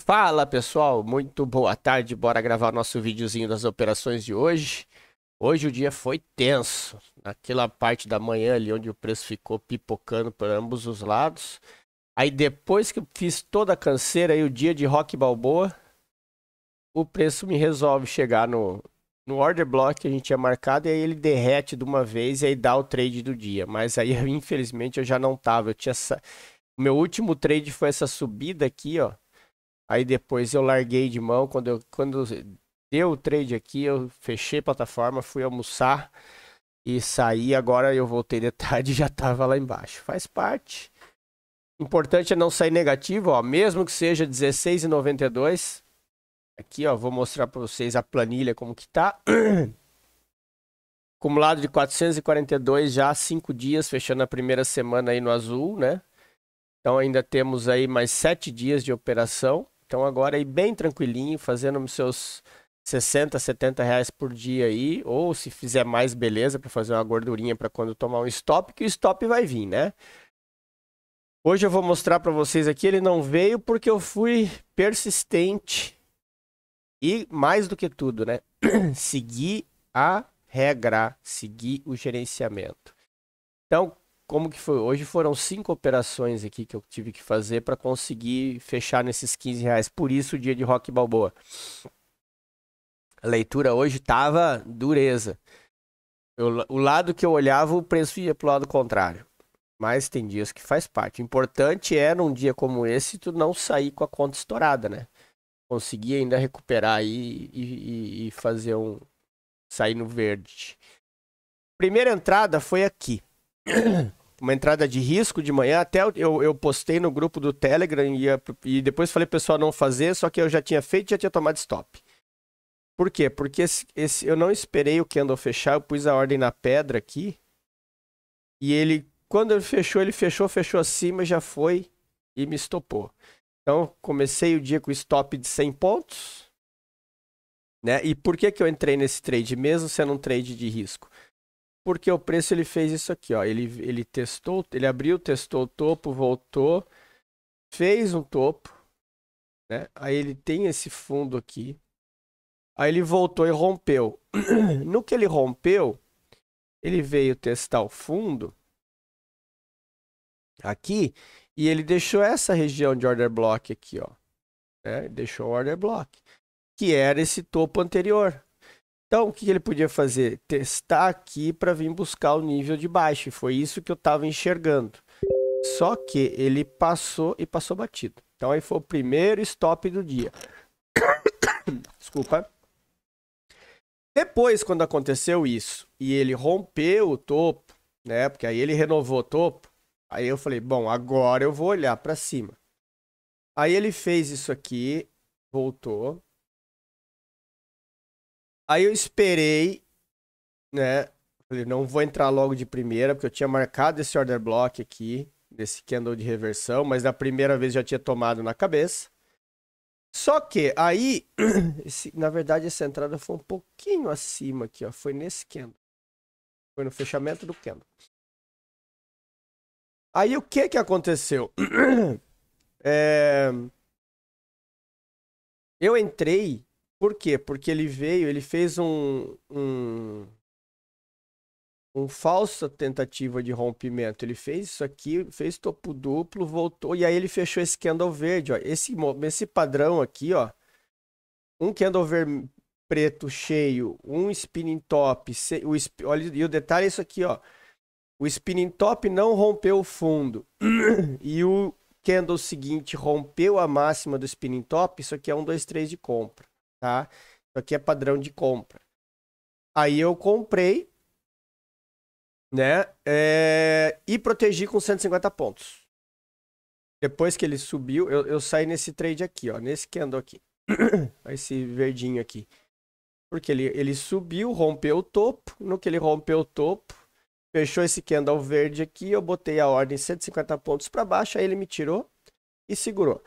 Fala pessoal, muito boa tarde. Bora gravar nosso videozinho das operações de hoje. Hoje o dia foi tenso, naquela parte da manhã ali onde o preço ficou pipocando por ambos os lados. Aí depois que eu fiz toda a canseira aí o dia de Rock Balboa, o preço me resolve chegar no order block que a gente tinha marcado e aí ele derrete de uma vez e aí dá o trade do dia. Mas aí infelizmente eu já não tava, o meu último trade foi essa subida aqui, ó. Aí depois eu larguei de mão. Quando deu o trade aqui, eu fechei a plataforma, fui almoçar e saí. Agora eu voltei de tarde e já tava lá embaixo. Faz parte. Importante é não sair negativo, ó. Mesmo que seja 16,92. Aqui, ó, vou mostrar para vocês a planilha como que tá. Acumulado de 442 já, 5 dias, fechando a primeira semana aí no azul, né? Então ainda temos aí mais 7 dias de operação. Então agora aí bem tranquilinho, fazendo os seus 60, 70 reais por dia aí. Ou se fizer mais, beleza, para fazer uma gordurinha para quando tomar um stop, que o stop vai vir, né? Hoje eu vou mostrar para vocês aqui, ele não veio porque eu fui persistente. E mais do que tudo, né? Seguir a regra, seguir o gerenciamento. Então, como que foi? Hoje foram 5 operações aqui que eu tive que fazer para conseguir fechar nesses 15 reais. Por isso o dia de Rock Balboa. A leitura hoje tava dureza. O lado que eu olhava, o preço ia pro lado contrário. Mas tem dias que faz parte. O importante é, num dia como esse, tu não sair com a conta estourada, né? Conseguir ainda recuperar aí e fazer sair no verde. Primeira entrada foi aqui. Uma entrada de risco de manhã, até eu postei no grupo do Telegram e depois falei pro pessoal não fazer, só que eu já tinha feito e já tinha tomado stop. Por quê? Porque eu não esperei o candle fechar, eu pus a ordem na pedra aqui e quando ele fechou acima, já foi e me estopou. Então, comecei o dia com stop de 100 pontos, né? E por que que eu entrei nesse trade, mesmo sendo um trade de risco? Porque o preço ele fez isso aqui, ó. Ele testou, ele abriu, testou o topo, voltou, fez um topo, né? Aí ele tem esse fundo aqui. Aí ele voltou e rompeu. No que ele rompeu, ele veio testar o fundo aqui e ele deixou essa região de order block aqui, ó. Né? Deixou o order block, que era esse topo anterior. Então, o que ele podia fazer? Testar aqui para vir buscar o nível de baixo. E foi isso que eu estava enxergando. Só que ele passou e passou batido. Então, aí foi o primeiro stop do dia. Desculpa. Depois, quando aconteceu isso e ele rompeu o topo, né? Porque aí ele renovou o topo. Aí eu falei, bom, agora eu vou olhar para cima. Aí ele fez isso aqui, voltou. Aí eu esperei, né? Falei, não vou entrar logo de primeira, porque eu tinha marcado esse order block aqui, desse candle de reversão, mas da primeira vez já tinha tomado na cabeça. Só que aí, na verdade, essa entrada foi um pouquinho acima aqui, ó. Foi nesse candle. Foi no fechamento do candle. Aí o que que aconteceu? Eu entrei, por quê? Porque ele veio, ele fez um falsa tentativa de rompimento. Ele fez isso aqui, fez topo duplo, voltou, e aí ele fechou esse candle verde, ó. Esse padrão aqui, ó. Um candle preto cheio, um spinning top, olha, e o detalhe é isso aqui, ó. O spinning top não rompeu o fundo. E o candle seguinte rompeu a máxima do spinning top. Isso aqui é 1, 2, 3 de compra, tá? Isso aqui é padrão de compra. Aí eu comprei, né? E protegi com 150 pontos. Depois que ele subiu, eu saí nesse trade aqui, ó. Nesse candle aqui. Esse verdinho aqui. Porque ele subiu, rompeu o topo. No que ele rompeu o topo, fechou esse candle verde aqui, eu botei a ordem 150 pontos para baixo, aí ele me tirou e segurou.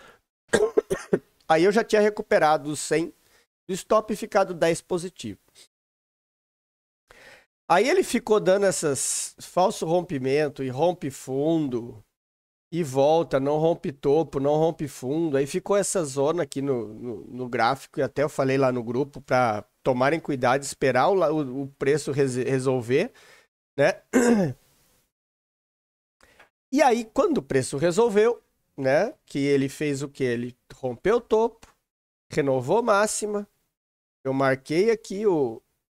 Aí eu já tinha recuperado os 100 do stop e ficado 10 positivo. Aí ele ficou dando essas falso rompimento e rompe fundo e volta, não rompe topo, não rompe fundo. Aí ficou essa zona aqui no gráfico, e até eu falei lá no grupo para tomarem cuidado, esperar o preço resolver, né? E aí, quando o preço resolveu, né? Que ele fez o que? Ele rompeu o topo, renovou máxima. Eu marquei aqui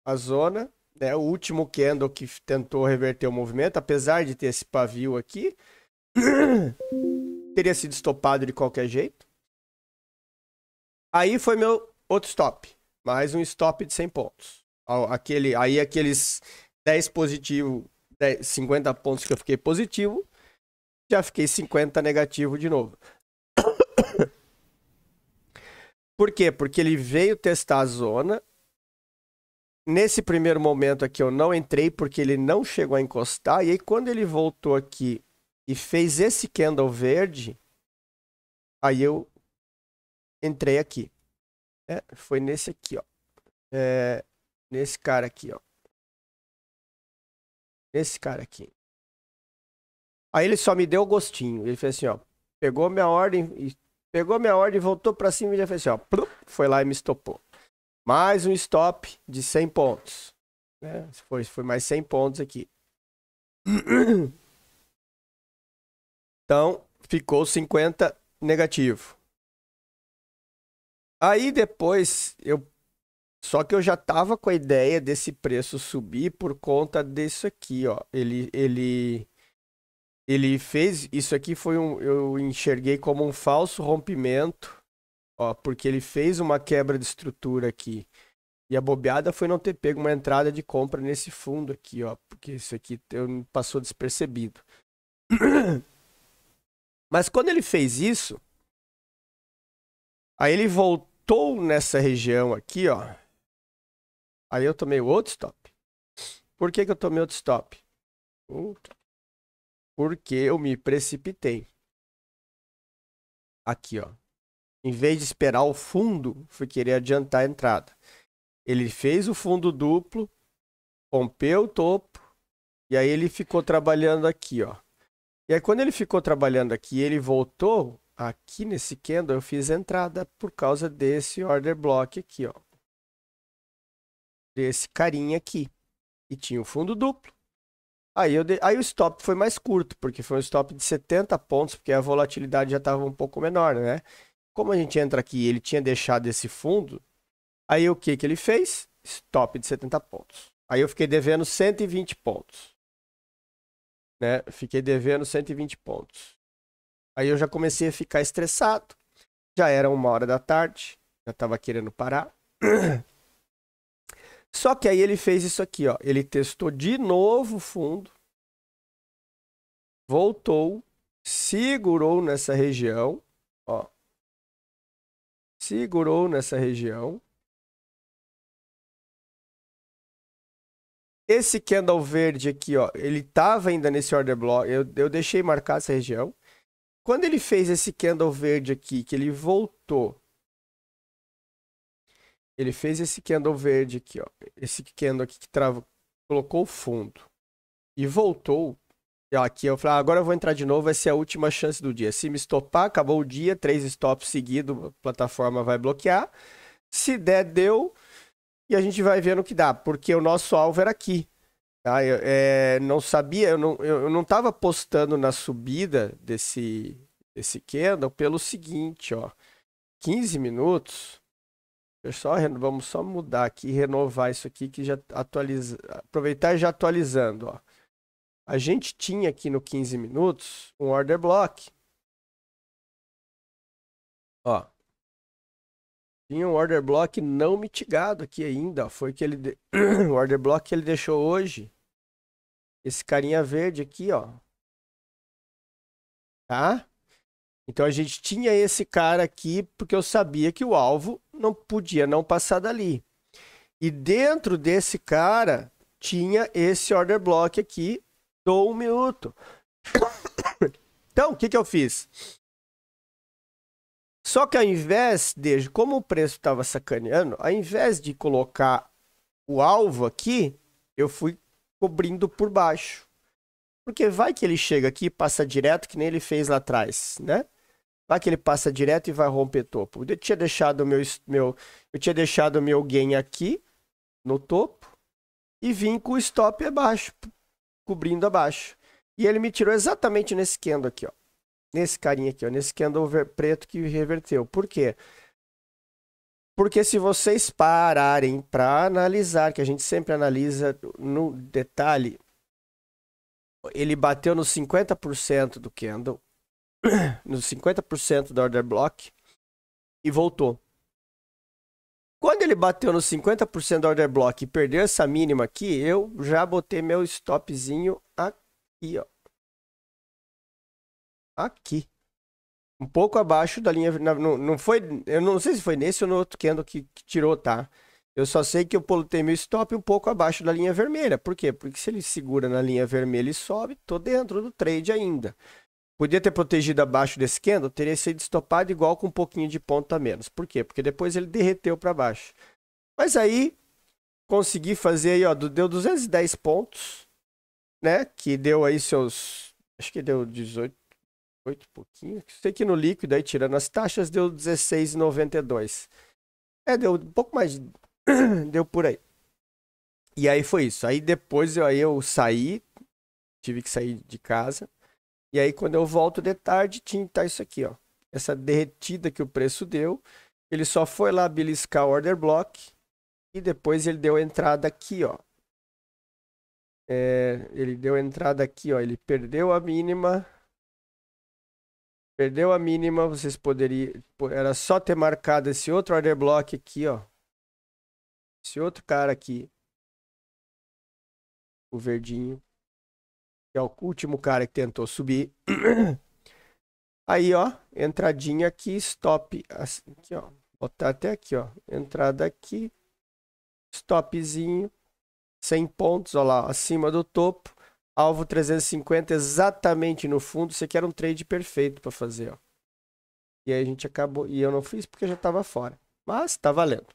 a zona, né? O último candle que tentou reverter o movimento, apesar de ter esse pavio aqui, teria sido estopado de qualquer jeito. Aí foi meu outro stop. Mais um stop de 100 pontos. Aí aqueles 10 positivo, 50 pontos que eu fiquei positivo, já fiquei 50 negativo de novo. Por quê? Porque ele veio testar a zona. Nesse primeiro momento aqui eu não entrei porque ele não chegou a encostar. E aí quando ele voltou aqui e fez esse candle verde, aí eu entrei aqui. Foi nesse aqui, ó. Nesse cara aqui, ó. Nesse cara aqui. Aí ele só me deu o gostinho. Ele fez assim, ó. Pegou minha ordem, voltou pra cima e já fez assim, ó. Foi lá e me estopou. Mais um stop de 100 pontos. Né? Foi mais 100 pontos aqui. Então, ficou 50 negativo. Aí depois, só que eu já tava com a ideia desse preço subir por conta disso aqui, ó. Ele fez, isso aqui eu enxerguei como um falso rompimento, ó, porque ele fez uma quebra de estrutura aqui. E a bobeada foi não ter pego uma entrada de compra nesse fundo aqui, ó, porque isso aqui passou despercebido. Mas quando ele fez isso, aí ele voltou nessa região aqui, ó. Aí eu tomei outro stop. Por que eu tomei outro stop? Porque eu me precipitei. Aqui, ó. Em vez de esperar o fundo, fui querer adiantar a entrada. Ele fez o fundo duplo, rompeu o topo, e aí ele ficou trabalhando aqui, ó. E aí quando ele ficou trabalhando aqui, ele voltou aqui nesse candle, eu fiz entrada por causa desse order block aqui, ó. Desse carinha aqui. E tinha o fundo duplo. Aí o stop foi mais curto, porque foi um stop de 70 pontos, porque a volatilidade já estava um pouco menor, né? Como a gente entra aqui, ele tinha deixado esse fundo, aí o que ele fez? Stop de 70 pontos. Aí eu fiquei devendo 120 pontos. Né? Fiquei devendo 120 pontos. Aí eu já comecei a ficar estressado. Já era 1h da tarde, já estava querendo parar. Só que aí ele fez isso aqui, ó. Ele testou de novo o fundo, voltou, segurou nessa região, ó. Segurou nessa região. Esse candle verde aqui, ó, ele tava ainda nesse order block. Eu deixei marcar essa região. Quando ele fez esse candle verde aqui, que ele voltou. Ele fez esse candle verde aqui, ó. Esse candle aqui que colocou o fundo. E voltou. E aqui eu falei, agora eu vou entrar de novo, vai ser a última chance do dia. Se me estopar, acabou o dia, 3 stops seguidos, a plataforma vai bloquear. Se der, deu. E a gente vai vendo o que dá, porque o nosso alvo era aqui. Tá? Eu não sabia, eu não estava apostando na subida desse candle pelo seguinte, ó. 15 minutos. Vamos só mudar aqui, renovar isso aqui, que já atualiza. Aproveitar e já atualizando, ó. A gente tinha aqui no 15 minutos um order block. Ó. Tinha um order block não mitigado aqui ainda, ó. Foi que o order block que ele deixou hoje. Esse carinha verde aqui, ó. Tá? Então a gente tinha esse cara aqui porque eu sabia que o alvo não podia não passar dali. E dentro desse cara tinha esse order block aqui do 1 minuto. Então, o que eu fiz? Só que ao invés de, como o preço estava sacaneando, ao invés de colocar o alvo aqui, eu fui cobrindo por baixo. Porque vai que ele chega aqui e passa direto, que nem ele fez lá atrás, né? Vai que ele passa direto e vai romper topo. Eu tinha deixado o meu gain aqui no topo e vim com o stop abaixo, cobrindo abaixo. E ele me tirou exatamente nesse candle aqui, ó. Nesse carinha aqui, ó. Nesse candle preto que reverteu. Por quê? Porque se vocês pararem para analisar, que a gente sempre analisa no detalhe, ele bateu no 50% do candle, no 50% da order block e voltou. Quando ele bateu no 50% da order block e perdeu essa mínima aqui, eu já botei meu stopzinho aqui, ó. Aqui. Um pouco abaixo da linha... Não foi... Eu não sei se foi nesse ou no outro candle que tirou, tá? Eu só sei que eu botei meu stop um pouco abaixo da linha vermelha. Por quê? Porque se ele segura na linha vermelha e sobe, tô dentro do trade ainda. Podia ter protegido abaixo desse candle, teria sido estopado igual com um pouquinho de ponto a menos. Por quê? Porque depois ele derreteu para baixo. Mas aí, consegui fazer aí, ó, deu 210 pontos, né? Que deu aí seus... Acho que deu 18 pouquinho. Sei que no líquido, aí tirando as taxas, deu 16,92. Deu um pouco mais... deu por aí. E aí foi isso. Aí depois eu saí, tive que sair de casa. E aí, quando eu volto de tarde, tá isso aqui, ó. Essa derretida que o preço deu. Ele só foi lá beliscar o order block. E depois ele deu entrada aqui, ó. Ele deu entrada aqui, ó. Ele perdeu a mínima. Perdeu a mínima. Vocês poderiam... Era só ter marcado esse outro order block aqui, ó. Esse outro cara aqui. O verdinho. Que é o último cara que tentou subir. Aí, ó, entradinha aqui, stop, aqui, ó, botar até aqui, ó, entrada aqui, stopzinho, 100 pontos, ó lá, acima do topo, alvo 350 exatamente no fundo, isso aqui era um trade perfeito para fazer, ó. E aí a gente acabou, e eu não fiz porque já tava fora, mas tá valendo.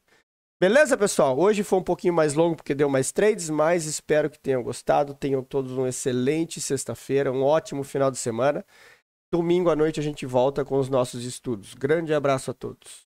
Beleza, pessoal? Hoje foi um pouquinho mais longo porque deu mais trades, mas espero que tenham gostado. Tenham todos uma excelente sexta-feira, um ótimo final de semana. Domingo à noite a gente volta com os nossos estudos. Grande abraço a todos.